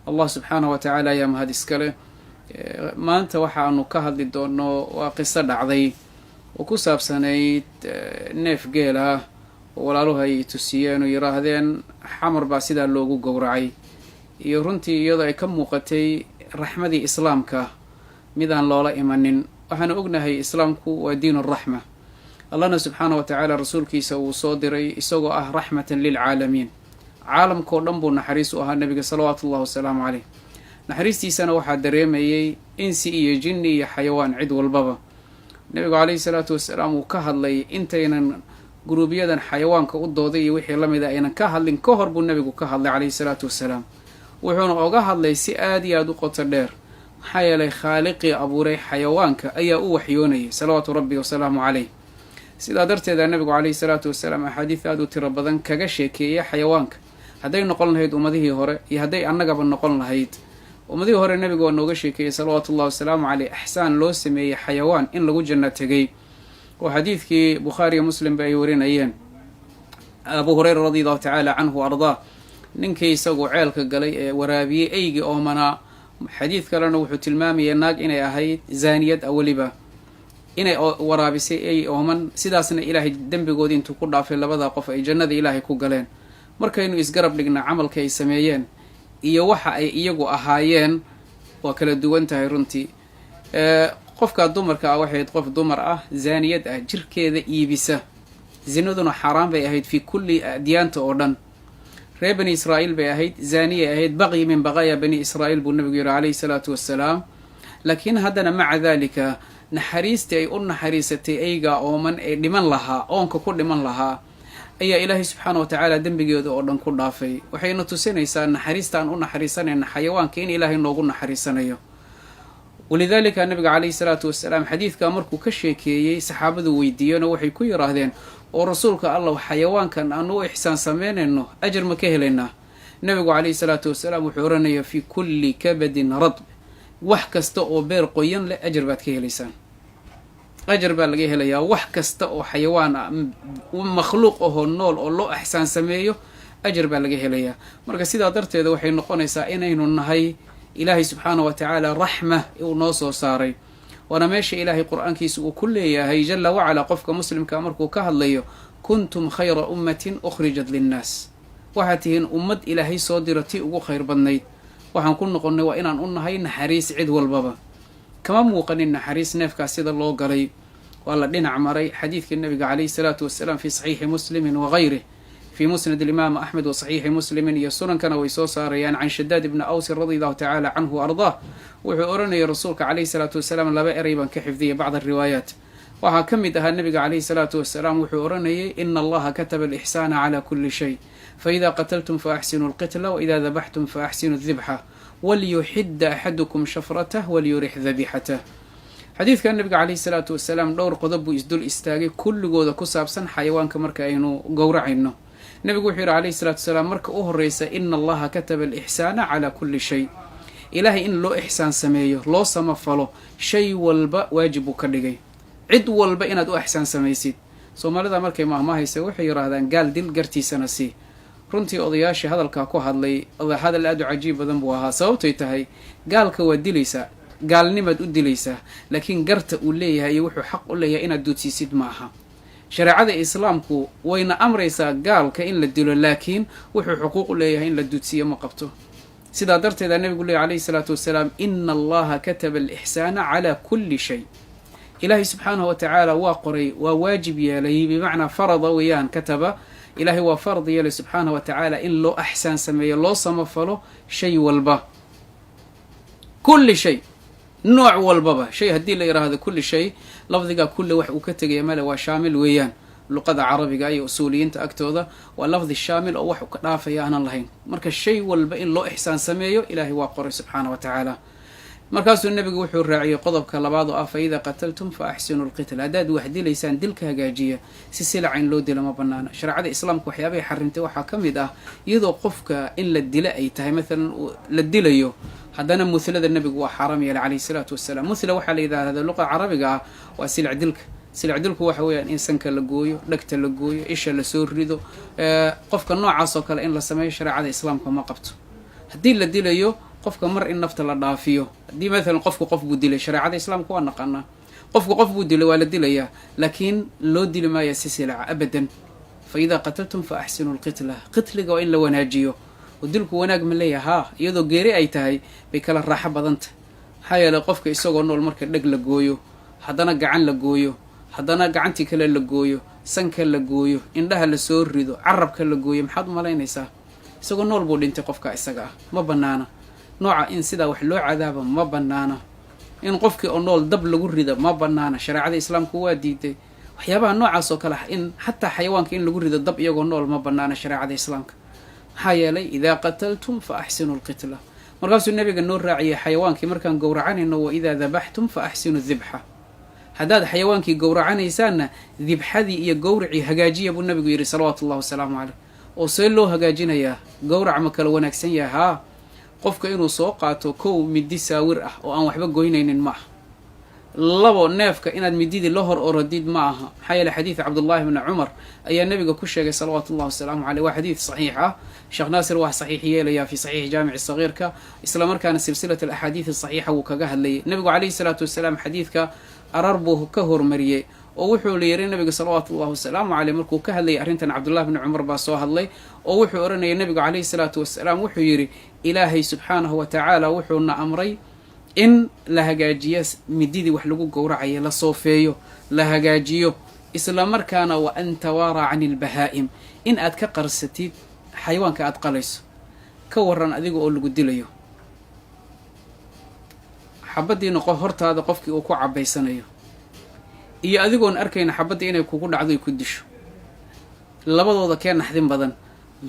allah subxaanahu wa tacaala ayaa mahad iskale. maanta waxaanu ka hadli doono waa qiso dhacday oo ku saabsanayd neef geel ah oo walaaluhu ay tusiyeen oo yiraahdeen xamar baa sidaa loogu gowracay, iyo runtii iyadoo ay ka muuqatay raxmadii islaamka midaan loola imanin. waxaanu ognahay islaamku waa diin raxma, allahna subxaanahu wa tacaala rasuulkiisa uu soo diray isagoo ah raxmatan lilcaalamiin. caalamkao dhan buu naxariis u ahaa nabiga salawaatu ullahi wasalaamu caleyh. naxariistiisana waxaa dareemayay insi iyo jinni iyo xayawaan, cid walbaba. nabigu caleyhi salaatu wasalaam uu ka hadlay intaynan guruubyadan xayawaanka u dooday iyo wixii la mida aynan ka hadlin ka hor buu nabigu ka hadlay caleyhi salaatu wasalaam. wuxuuna oga hadlay si aad iyo aada u qoto dheer, maxaa yeelay khaaliqii abuuray xayawaanka ayaa u waxyoonayay salawaatu rabbi wasalaamu caleyh. sidaa darteeda nabigu caleyhi salaatu wasalaam axaadiis aada u tiro badan kaga sheekeeyay xayawaanka, hadday noqon lahayd ummadihii hore iyo hadday annagaba noqon lahayd. ummadihii hore nabigu waa nooga sheekeeyey salawaatu ullahi wasalaamu caleyh ixsaan loo sameeyey xayawaan in lagu janno tegay, oo xadiidkii bukhaariya muslimba ay warinayeen. abu hureyra radi allahu tacaala canhu ardaa, ninkii isagu ceelka galay ee waraabiyey eygii oomanaa. xadiid kalena wuxuu tilmaamayay naag inay ahayd zaaniyad a weliba inay waraabisay ey ooman, sidaasna ilaahay dembigoodii intuu ku dhaafay labadaa qof ay jannada ilaahay ku galeen. markaynu isgarab dhigna camalka ay sameeyeen iyo waxa ay iyagu ahaayeen waa kala duwan tahay runtii. qofkaa dumarka ah waxay ahayd qof dumar ah zaaniyad ah, jirkeeda iibisa. zinaduna xaaraan bay ahayd fi kulli adyaanta oo dhan. reer bani israa'iil bay ahayd, zaaniyay ahayd, baqyi min baqaya bani israa'iil buu nabigu yihi caleyhi salaatu wassalaam. laakiin haddana maca daalika naxariistii ay u naxariisatay eygaa ooman ee dhiman lahaa, oonka ku dhiman lahaa, ayaa ilaahay subxaana wa tacaala dembigeeda oo dhan ku dhaafay. waxayna tusinaysaa naxariista aan u naxariisanayna xayawaanka in ilaahay noogu naxariisanayo. walidaalika nabiga caleyhi salaatu wasalaam xadiidkaa markuu ka sheekeeyey saxaabadu weydiiyeenoo waxay ku yiraahdeen, oo rasuulka allah xayawaankan aanu u ixsaan sameynayno ajar ma ka helaynaa? nabigu caleyhi salaatu wasalaam wuxuu oranaya fi kulli kabadin radb, wax kasta oo beer qoyan leh ajar baad ka helaysaan. ajar baa laga helayaa wax kasta oo xayawaan ah, makhluuq ahoo nool oo loo ixsaan sameeyo ajar baa laga helayaa. marka sidaa darteeda waxay noqonaysaa inaynu nahay ilaahay subxaana wa tacaala raxma uu noo soo saaray. waana meesha ilaahay qur-aankiisa uu ku leeyahay jala wacala qofka muslimka markuu ka hadlayo, kuntum khayra ummatin ukhrijat linnaas, waxaad tihiin ummad ilaahay soo diro tii ugu khayr badnayd. waxaan ku noqonnay waa inaan u nahay naxariis cid walbaba. kama muuqanin naxariis neefkaas sida loo galay, waa la dhinac maray. xadiidkii nabiga caleyhi salaatu wasalaam fi saxiixi muslimin wagayrih, fi musnad alimaam axmed wa saxiixi muslimin iyo sunankana way soo saarayaan can shadaad ibni awsin radi allahu tacaala canhu ardaa. wuxuu oranayay rasuulka caleyhi salaatu wasalaam, laba eray baan ka xifdiyay bacd ariwaayaat. waxaa ka mid ahaa nabiga caleyhi salaatu wasalaam wuxuu oranayay, ina allaha kataba alixsaana cala kuli shay, faida qataltum faaxsinuu lqitla waida dabaxtum faaxsinuu dibxa walyuxida axadukum shafratah walyurix dabixatah. xadiidkan nabiga caleyhi salaatu wasalaam dhowr qodob buu isdul istaagay, kulligooda ku saabsan xayawaanka marka aynu gowracayno. nabigu wuxuu yihi caleyhi salaatu wasalaam, marka u horeysa ina allaha kataba alixsaana calaa kulli shay, ilaahay in loo ixsaan sameeyo, loo samafalo, shay walba waajib buu ka dhigay. cid walba inaad u ixsaan samaysid. soomaalida markay mahmaahaysa waxay yiraahdaan gaal dil gartiisana sii. runtii odayaashii hadalkaa ku hadlay hadal aada u cajiib badan buu ahaa. sababtay tahay gaalka waa dilaysaa, gaalnimaad u dilaysaa, laakiin garta uu leeyahay iyo wuxuu xaq u leeyahay inaad duudsiisid ma aha. shareecada islaamku wayna amraysaa gaalka in la dilo, laakiin wuxuu xuquuq u leeyahay in la duudsiiyo ma qabto. sidaa darteeda nabigu leeyahy caleyhi salaatu wasalaam, ina allaha kataba alixsaana calaa kulli shay. ilaahay subxaanahu wa tacaala waa qoray, waa waajib yeelay, bimacnaa farada weeyaan. kataba ilaahay waa farad yeelay subxaanahu wa tacaala in loo axsaan sameeyo, loo samafalo shay walba. kulli shay, nooc walbaba. shay haddii la yiraahdo kulli shay, lafdiga kulli wax uu ka tegaya male, waa shaamil weeyaan. luqada carabiga iyo usuuliyiinta agtooda waa lafdi shaamil oo wax ka dhaafaya aanan lahayn. marka shay walba in loo ixsaan sameeyo ilaahay waa qoray subxaana wa tacaala. markaasuu nabigu wuxuu raaciyey qodobka labaad oo ah, faida qataltum fa axsinu lqitl, haddaad wax dilaysaan dilka hagaajiya. si silaca in loo dilo ma banaana. shareecada islaamka waxyaabahay xarimtay waxaa ka mid ah, iyadoo qofka in la dilo ay tahay, maalan la dilayo, haddana muhlada nabigu waa xaaraam yeelay caleyhi salaatu wasalaam. muhla waxaa la yidhahda luqa carabiga ah waa silac dilka. silac dilku waxa weeyaan in sanka la gooyo, dhegta la gooyo, isha lasoo rido. qofka noocaas oo kale in la sameeyo shareecada islaamka ma qabto. haddii la dilayo qofka mar in nafta la dhaafiyo haddii maalan qofku qof buu dilay shareecada islaamka waa naqaanaa qofku qof buu dilay waa la dilayaa laakiin loo dili maaya si silaca abadan fa idaa qataltum fa axsinu lqitla qitliga waa in la wanaajiyo oo dilku wanaag ma leeyaha haa iyadoo geeri ay tahay bay kala raaxo badanta maxaa yeelay qofka isagoo nool marka dheg la gooyo haddana gacan la gooyo haddana gacantii kale la gooyo sanka la gooyo indhaha lasoo rido carabka la gooyo maxaad u malaynaysaa isagoo nool buu dhintay qofka isaga ah ma bannaana nooca in sidaa wax loo cadaaba ma bannaana in qofkii oo nool dab lagu rida ma bannaana shareecada islaamku waa diiday waxyaabaha noocaas oo kale ah in xataa xayawaanka in lagu rido dab iyagoo nool ma bannaana shareecada islaamka maxaa yeelay idaa qataltum fa axsinu lqitla markaasuu nabiga noo raaciyay xayawaankii markaan gowracanayno wa idaa dabaxtum fa axsinu dibxa haddaad xayawaankii gowracanaysaanna dibxadii iyo gowracii hagaajiya buu nabigu yidhi salawaatu ullahi wasalaamu caleyh oo see loo hagaajinayaa gowrac ma kala wanaagsan yahay haa qofka inuu soo qaato kow midi saawir ah oo aan waxba goynaynin ma aha labo neefka inaad mididii la hor orodid ma aha maxaa yeele xadiid cabdullaahi bni cumar ayaa nabiga ku sheegay salawaatu ullahi wasalaamu caleyh waa xadiid saxiix ah sheekh naasir waa saxiix yeelayaa fi saxiixi jaamici sagiirka islamarkaana silsilat alaxaadiid saxiixa wuu kaga hadlayay nabigu caleyhi salaatu wasalaam xadiidka arar buu ka hormariyey oo wuxuu la yiri nabiga salawaatu ullahi wasalaamu caleyh markuu ka hadlayay arrintan cabdullahi bni cumar baa soo hadlay oo wuxuu odhanayay nabigu caleyhi salaatu wasalaam wuxuu yidhi ilaahay subxaanahu wa tacaala wuxuuna amray in la hagaajiyo mididii wax lagu gowracayo la soofeeyo la hagaajiyo isla markaana wa an tawaara cani ilbahaa'im in aad ka qarsatid xayawaanka aad qalayso ka waran adiga oo lagu dilayo xabadii noqo hortaada qofkii uu ku cabaysanayo iyo adigoon arkayna xabadda inay kugu dhacdo ay ku disho labadooda kee naxdin badan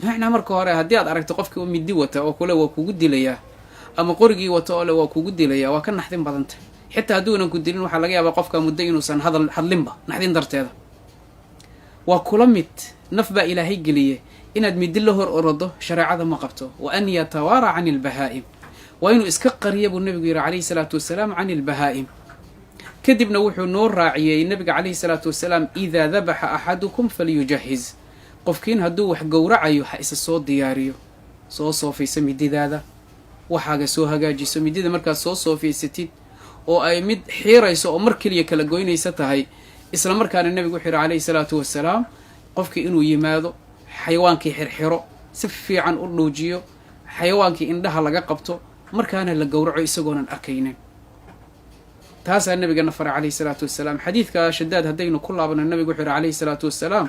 macnaa marka hore haddii aad aragto qofkii oo midi wata oo kule waa kugu dilayaa ama qorigii wata oo le waa kugu dilayaa waa ka naxdin badanta xitaa hadduunan ku dilin waxaa laga yaabaa qofka muddo inuusan hadlinba naxdin darteeda waa kula mid naf baa ilaahay geliye inaad midi la hor orodo shareecada ma qabto wa an yatawaara cani ilbahaa'im waa inuu iska qariya buu nabigu yidhi calayhi salaatu wasalaam cani ilbahaa'im kadibna wuxuu noo raaciyey nabiga calayhi salaatu wasalaam idaa dabaxa axadukum falyujahiz qofkiin hadduu wax gowracayo ha isa soo diyaariyo soo soofayso mididaada waxaaga soo hagaajiso midida markaad soo soofaysatid oo ay mid xiirayso oo mar keliya kala goynaysa tahay isla markaana nabigu wuxuu yidhi calayhi salaatu wasalaam qofkii inuu yimaado xayawaankii xirxiro si fiican u dhuujiyo xayawaankii indhaha laga qabto markaana la gowraco isagoonan arkaynin taasaa nabigana faray calayhi salaatu wasalaam xadiidka shadaad haddaynu ku laabano nabigu wuxuu yidhi calayhi salaatu wasalaam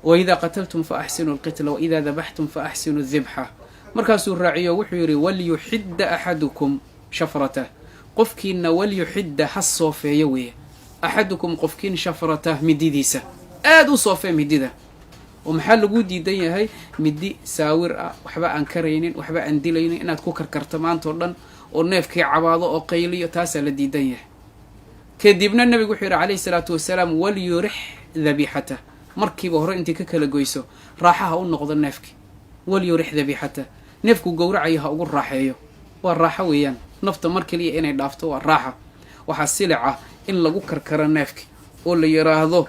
waidaa qataltum fa axsinu lqitla waidaa dabaxtum fa axsinu dibxa markaasuu raaciyo wuxuu yidhi walyuxidda axadukum shafratah qofkiina walyuxidda ha soofeeyo weeye axadukum qofkiin shafratah mididiisa aada u soofee midida oo maxaa lagu diidan yahay midi saawir ah waxba aan karaynin waxba aan dilaynin inaad ku karkarto maantao dhan oo neefkii cabaado oo qayliyo taasaa la diidan yahay kadibna nabigu wuxuu yidhi calayhi salaatu wasalaam walyurix dabixatah markiiba hore intii ka kala goyso raaxaha u noqdo neefki walyurix dabixatah neefku gowracayo ha ugu raaxeeyo waa raaxo weeyaan nafta mar kaliya inay dhaafto waa raaxa waxaa silica in lagu karkaro neefki oo la yiraahdo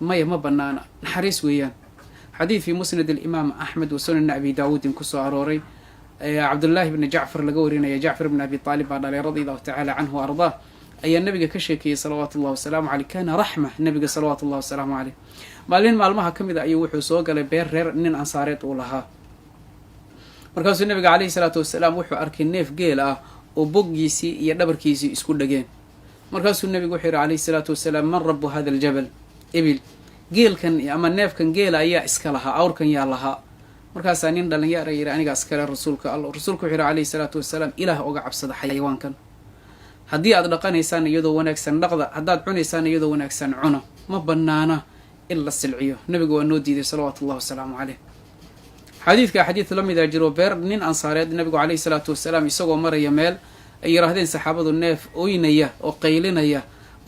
maya ma banaana naxariis weeyaan xadiid fii musnad alimaam axmed wa sunana abi daawuudin kusoo arooray cabdullaahi bni jacfar laga warinaya jacfar bni abi aalib baa dhalay radi allahu tacaala canhu wa ardaa ayaa nabiga ka sheekeeyey salawaatu ullahi wasalaamu caleyh kaana raxma nabiga salawaatu ullahi wasalaamu caleyh maalin maalmaha ka mid a ayuu wuxuu soo galay beer reer nin ansaareed uu lahaa markaasuu nabiga caleyhi salaatu wasalaam wuxuu arkay neef geel ah oo boggiisii iyo dhabarkiisii isku dhegeen markaasuu nabigu wuxuu yidhi calayhi salaatu wasalaam man rabu hada aljabal ibil geelkan ama neefkan geela ayaa iska lahaa awrkan yaa lahaa markaasaa nin dhalinyara yidhi anigaa iskale rasuulka alla rasuulku wuxuu yidhi calayhi salaatu wasalaam ilaah oga cabsada xayawaankan haddii aad dhaqanaysaan iyadoo wanaagsan dhaqda haddaad cunaysaan iyadoo wanaagsan cuna ma banaana in la silciyo nabiga waa noo diiday salawaatu ullahi wasalaamu caleyh xadiidka xadiid la mida jiro beer nin ansaareed nabigu calayhi salaatu wasalaam isagoo maraya meel ay yidhaahdeen saxaabadu neef oynaya oo qaylinaya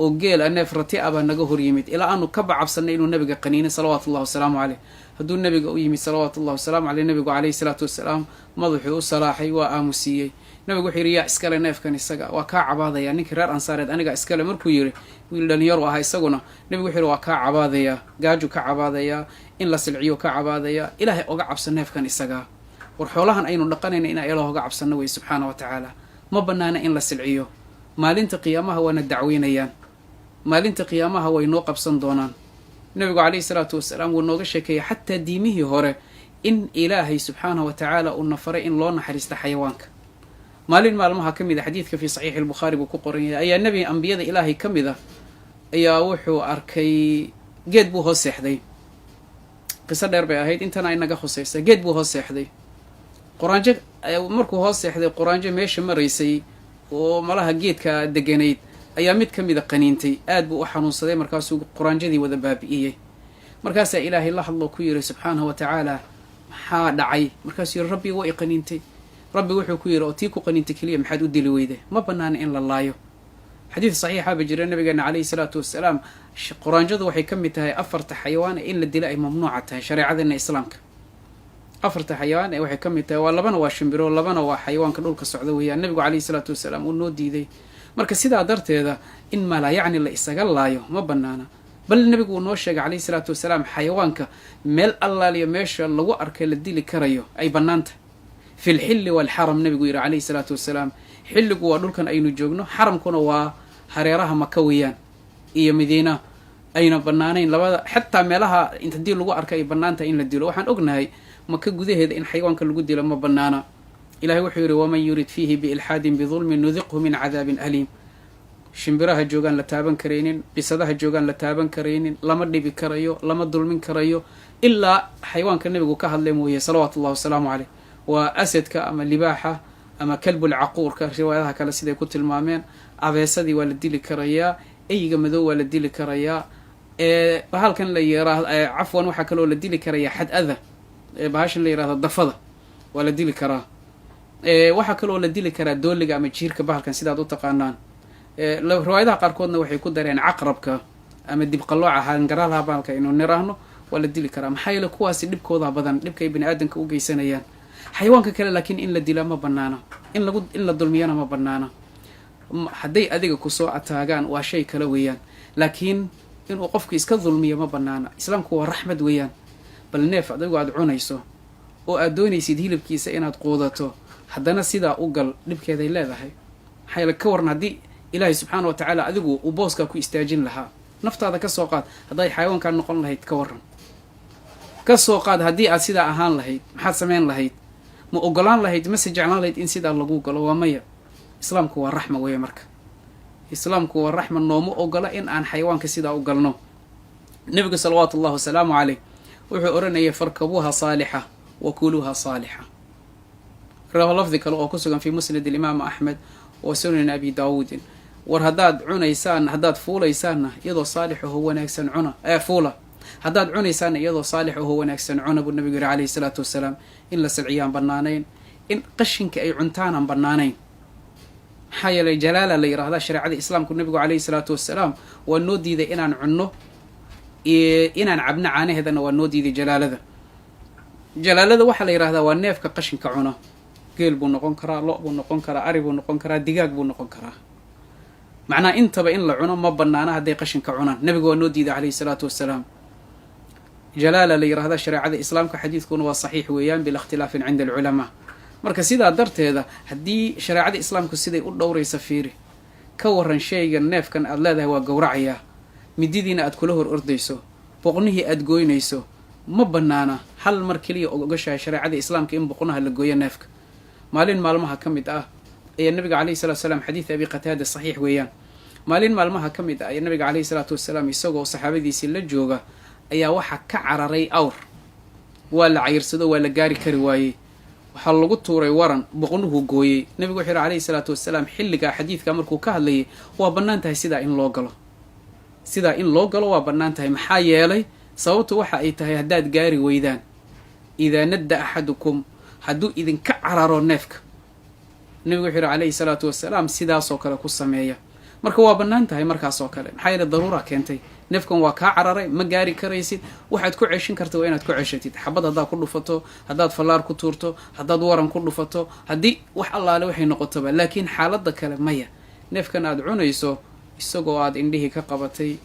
oo geel a neef rati a baa naga hor yimid ilaa aanu ka bacabsanay inuu nabiga qaniinay salawaatu ullahi wasalaamu caleyh hadduu nabiga u yimid salawaatu ullahi wasalaamu caleyh nabigu calayhi salaatu wasalaam madaxuu u salaaxay waa aamusiiyey nabigu wuxuu yidhi yaa iskale neefkan isaga waa kaa cabaadaya ninkii reer ansaareed aniga iskale markuu yidhi wiil dhalinyaru ahaa isaguna nabigu wuxuu yidhi waa kaa cabaadayaa gaaju ka cabaadayaa in la silciyo ka cabaadayaa ilaahay oga cabso neefkan isagaa war xoolahan aynu dhaqanayna inaa ilaah uga cabsanno wey subxaana wa tacaala. ma bannaana in la silciyo. maalinta qiyaamaha waana dacweynayaan, maalinta qiyaamaha way noo qabsan doonaan. nabigu calayhi salaatu wasalaam wuu nooga sheekeeyay xataa diimihii hore in ilaahay subxaanahu wa tacaala uuna faray in loo naxariista xayawaanka. maalin maalmaha ka mid a xadiidka fii saxiixi albukhaari buu ku qoran yahay, ayaa nebi ambiyada ilaahay ka mid a ayaa wuxuu arkay geed buu hoos seexday. qiso dheer bay ahayd, intana inaga khusaysa. geed buu hoos seexday. quraanjo markuu hoos seexday, quraanjo meesha maraysay oo malaha geedka deganayd ayaa mid ka mida qaniintay. aad buu u xanuunsaday, markaasuu quraanjadii wada baabi'iyey. markaasaa ilaahay la hadloo ku yidhi subxaanahu wa tacaala maxaa dhacay? markaasuu yidhi rabbi waa i qaniintay. rabbi wuxuu ku yidhi oo tii ku qaniintay keliya maxaad u dili weyday? ma bannaana in la laayo. xadiid saxiixaaba jira nabigeena calayhi salaatu wasalaam, quraanjadu waxay ka mid tahay afarta xayawaan ee in la dila ay mamnuuca tahay shareecadeena islaamka. afarta xayawaan ee waxay ka mid tahay, waa labana waa shimbiro, labana waa xayawaanka dhulka socda weeyaan. nabigu calayhi salaatu wasalaam uu noo diiday. marka sidaa darteeda in maalaa yacni la isaga laayo ma bannaana. bal nabigu uu noo sheegay calayhi salaatu wasalaam xayawaanka meel allaaliyo meesha lagu arkay la dili karayo ay bannaanta fi lxilli waalxaram. nabigu yidhi calayhi salaatu wasalaam, xilligu waa dhulkan aynu joogno, xaramkuna waa hareeraha maka weeyaan iyo madiina. ayna bannaanayn labada, xataa meelaha intadii lagu arka ay bannaantahay in la dilo. waxaan ognahay maka gudaheeda in xayawaanka lagu dilo ma bannaana. ilahay wuxuu yidhi waman yurid fiihi biilxaadin bidulmin nudiqhu min cadaabin aliim. shimbiraha joogaan la taaban karaynin, bisadaha joogaan la taaban karaynin, lama dhibi karayo, lama dulmin karayo ilaa xayawaanka nabigu ka hadlay mooye salawaatu ullahi wasalaamu caleyh. waa asadka ama libaaxa ama kalbulcaquurka, riwaayadaha kale siday ku tilmaameen. abeesadii waa la dili karayaa, eyga madow waa la dili karayaa. bahalkan la yiraahdo cafwan waxaa kaloo la dili karayaa xad-ada, bahashan la yirahdo dafada waa la dili karaa. waxaa kaloo la dili karaa dooliga ama jiirka, bahalkan sidaad u taqaanaan. riwaayadaha qaarkoodna waxay ku dareen caqrabka ama dibqalooca hangaraalaha bahalka inuu niraahno waa la dili karaa. maxaa yeele kuwaasi dhibkooda badan, dhibka ay bani aadamka u geysanayaan. xayawaanka kale laakiin in la dila ma bannaana, in la dulmiyana ma bannaana. hadday adiga kusoo ataagaan waa shay kale weeyaan, laakiin inuu qofku iska dulmiyo ma bannaana. islaamku waa raxmad weeyaan. bal neef adigu aada cunayso oo aad doonaysid hilibkiisa inaad quudato, haddana sidaa u gal, dhibkeeday leedahay. maxaa yeele ka waran haddii ilaahay subxaana wa tacaala adigu uu booskaa ku istaajin lahaa. naftaada ka soo qaad hadday xayawaankaa noqon lahayd, ka waran. ka soo qaad haddii aad sidaa ahaan lahayd, maxaad samayn lahayd? ma ogolaan lahayd, mase jeclaan lahayd in sidaa lagu galo? waa maya. islaamku waa raxma weeye. marka islaamku waa raxma, nooma ogola in aan xayawaanka sidaa u galno. nabigu salawaatu ullahi wasalaamu caleyh wuxuu odhanayay farkabuuha saalixa wa kuluuha saalixa. lafdi kale oo ku sugan fii musnad alimaam axmed wa sunan abi daawuudin, war haddaad cunaysaan, haddaad fuulaysaanna iyadoo saalix oho wanaagsan cuna fuula. haddaad cunaysaanna iyadoo saalix oho wanaagsan cuna buu nabigu yidhi calayhi salaatu wasalaam. in la silciyaan bannaanayn, in qashinka ay cuntaanaan bannaanayn. maxaa yeelay jalaala la yidhahdaa shareecada islaamku. nabigu calayhi salaatu wasalaam waa noo diiday inaan cunno, inaan cabno caanaheedana waa noo diiday jalaalada. jalaalada waxaa la yidhahdaa waa neefka qashinka cuna. geel buu noqon karaa, lo buu noqon karaa, ari buu noqon karaa, digaag buu noqon karaa. macnaha intaba in la cuno ma bannaana hadday qashinka cunaan. nabigu waa noo diiday calayhi salaatu wasalaam. jalaala la yidhahdaa shareecada islaamka. xadiidkuna waa saxiix weeyaan bila ikhtilaafin cinda alculamaa. marka sidaa darteeda haddii shareecada islaamku siday u dhowraysa fiiri, ka waran shaygan neefkan aada leedahay waa gowracayaa, mididiina aad kula hor ordayso, boqnihii aada gooynayso, ma bannaana. hal mar keliya ogashahay shareecada islaamka in boqnaha la gooyo neefka. maalin maalmaha ka mid ah ayaa nabiga calayhi salatu wasalaam, xadiid abi qataada saxiix weeyaan. maalin maalmaha ka mid ah ayaa nabiga calayhi salaatu wasalaam isagoo saxaabadiisii la jooga ayaa waxaa ka cararay awr. waa la cayirsado, waa la gaari kari waayey. waxaa lagu tuuray waran, boqnuhu gooyey. nabigu wuxuu yihi calayhi salaatu wasalaam, xilligaa xadiidka markuu ka hadlayay, waa bannaan tahay sidaa in loo galo. sidaa in loo galo waa bannaan tahay. maxaa yeelay sababtu waxa ay tahay haddaad gaari weydaan, idaa nadda axadukum, hadduu idinka cararo neefka, nabigu wuxuu yihi calayhi salaatu wasalaam, sidaasoo kale ku sameeya. marka waa bannaan tahay markaas oo kale. maxaa yeele daruura keentay, neefkan waa kaa cararay, ma gaari karaysid. waxaad ku ceshin karta waa inaad ku ceshatid. xabad haddaad ku dhufato, haddaad fallaar ku tuurto, haddaad waran ku dhufato, haddii wax allaale waxay noqotoba. laakiin xaaladda kale maya. neefkan aada cunayso isagoo aada indhihii ka qabatay,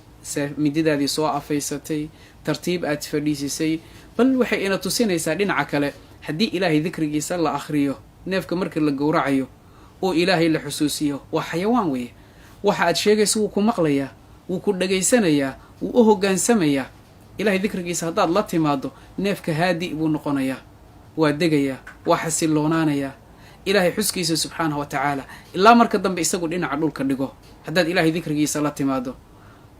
mididaadii soo afaysatay, tartiib aad fadhiisisay, bal waxay ina tusinaysaa dhinaca kale haddii ilaahay dikrigiisa la akhriyo neefka marka la gowracayo oo ilaahay la xusuusiyo waa xayawaan weeye waxa aad sheegayso wuu ku maqlayaa wuu ku dhegaysanayaa wuu u hoggaansamayaa ilaahay dikrigiisa haddaad la timaado neefka haadi buu noqonayaa waa degayaa waa xasiloonaanayaa ilaahay xuskiisa subxaanahu wa tacaala ilaa marka dambe isagu dhinaca dhulka dhigo haddaad ilaahay dikrigiisa la timaado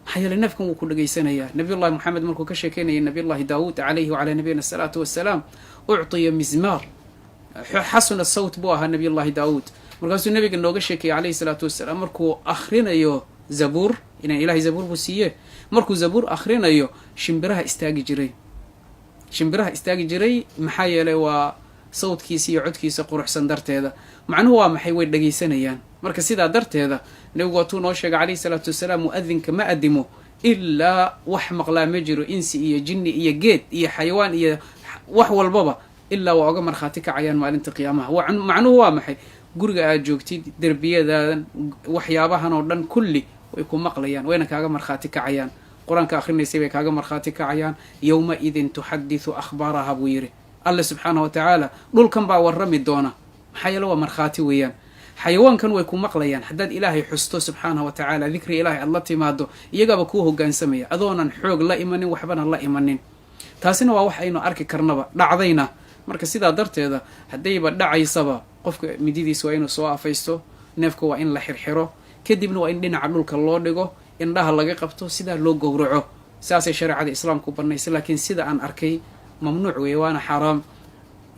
maxaa yeele neefkan wuu ku dhegaysanayaa nabiyullahi moxamed markuu ka sheekeynayay nabiyullahi daawuud calayhi wacalaa nabiyina asalaatu wassalaam uctiya mizmaar xasuna sawt buu ahaa nabiyullahi daawuud markaasuu nabiga nooga sheekayay calayhi salaatu wassalaam markuu akhrinayo zabuur inaan ilaahay zabuur buu siiye markuu zabuur akhrinayo shimbiraha istaagi jiray maxaa yeelay waa sawdkiisa iyo codkiisa quruxsan darteeda macnuhu waa maxay way dhegaysanayaan marka sidaa darteeda nabigu waatuu noo sheegay calayhi salaatu wassalaam mu'adinka ma adimo ilaa wax maqlaa ma jiro insi iyo jinni iyo geed iyo xayawaan iyo wax walbaba ilaa waa oga markhaati kacayaan maalinta qiyaamaha macnuhu waa maxay guriga aad joogtid derbiyadaadan waxyaabahan oo dhan kulli way ku maqlayaan wayna kaaga markhaati kacayaan qur-aanka akhrinaysay bay kaaga markhaati kacayaan yowma idin tuxadisu akhbaaraha buu yidhi alle subxaana wa tacaala dhulkan baa warrami doona maxaa yeele waa markhaati weeyaan xayawaankan way ku maqlayaan haddaad ilaahay xusto subxaanahu wa tacaala dikri ilaahay aad la timaado iyagaaba kuu hoggaansamaya adoonan xoog la imanin waxbana la imanin taasina waa wax aynu arki karnaba dhacdayna marka sidaa darteeda haddayba dhacaysaba qofka mididiisa waa inuu soo afaysto neefka waa in la xirxiro kadibna waa in dhinaca dhulka loo dhigo indhaha laga qabto sidaa loo gowraco saasay shareecada islaamku bannaysay laakiin sida aan arkay mamnuuc weeye waana xaaraam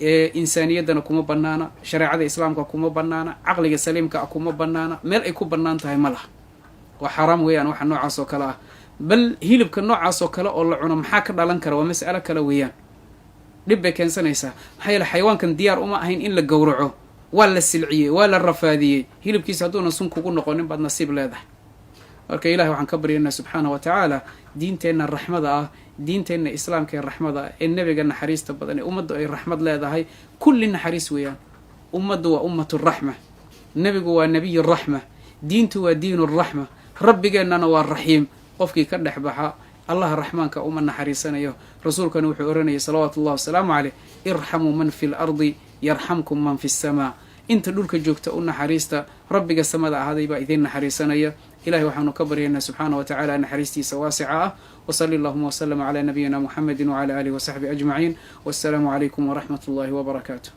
insaaniyaddana kuma bannaana shareecada islaamka kuma bannaana caqliga saliimka ah kuma bannaana meel ay ku bannaan tahay ma laha waa xaaraam weeyaan waxa noocaas oo kale ah bal hilibka noocaas oo kale oo la cuno maxaa ka dhalan kara waa mas'alo kale weeyaan dhib bay keensanaysaa maxaa yeele xayawaankan diyaar uma ahayn in la gowraco waa la silciyey waa la rafaadiyey hilibkiisa hadduuna sun kugu noqonin baad nasiib leedahay marka ilahay waxaan ka baryaynaa subxaana wa tacaala diinteenna raxmada ah diinteenna islaamka ee raxmada ah ee nebiga naxariista badan ee ummaddu ay raxmad leedahay kulli naxariis weeyaan ummaddu waa ummatu raxma nebigu waa nebiy raxma diintu waa diinu raxma rabbigeennana waa raxiim qofkii ka dhex baxa allaha raxmaanka uma naxariisanayo rasuulkana wuxuu oranayay salawaatu ullahi wasalaamu caleyh irxamuu man fi lardi yarxamkum man fi samaa inta dhulka joogta u naxariista rabbiga samada ahaaday baa idiin naxariisanaya ilahay waxaanu ka baryaynaa subxaana wa tacaala naxariistiisa waasica ah wasali allahuma waslama calaa nabiyina muxamedi wacala aalihi wasaxbihi ajmaciin wassalaamu calaykum waraxmat ullahi wabarakaatu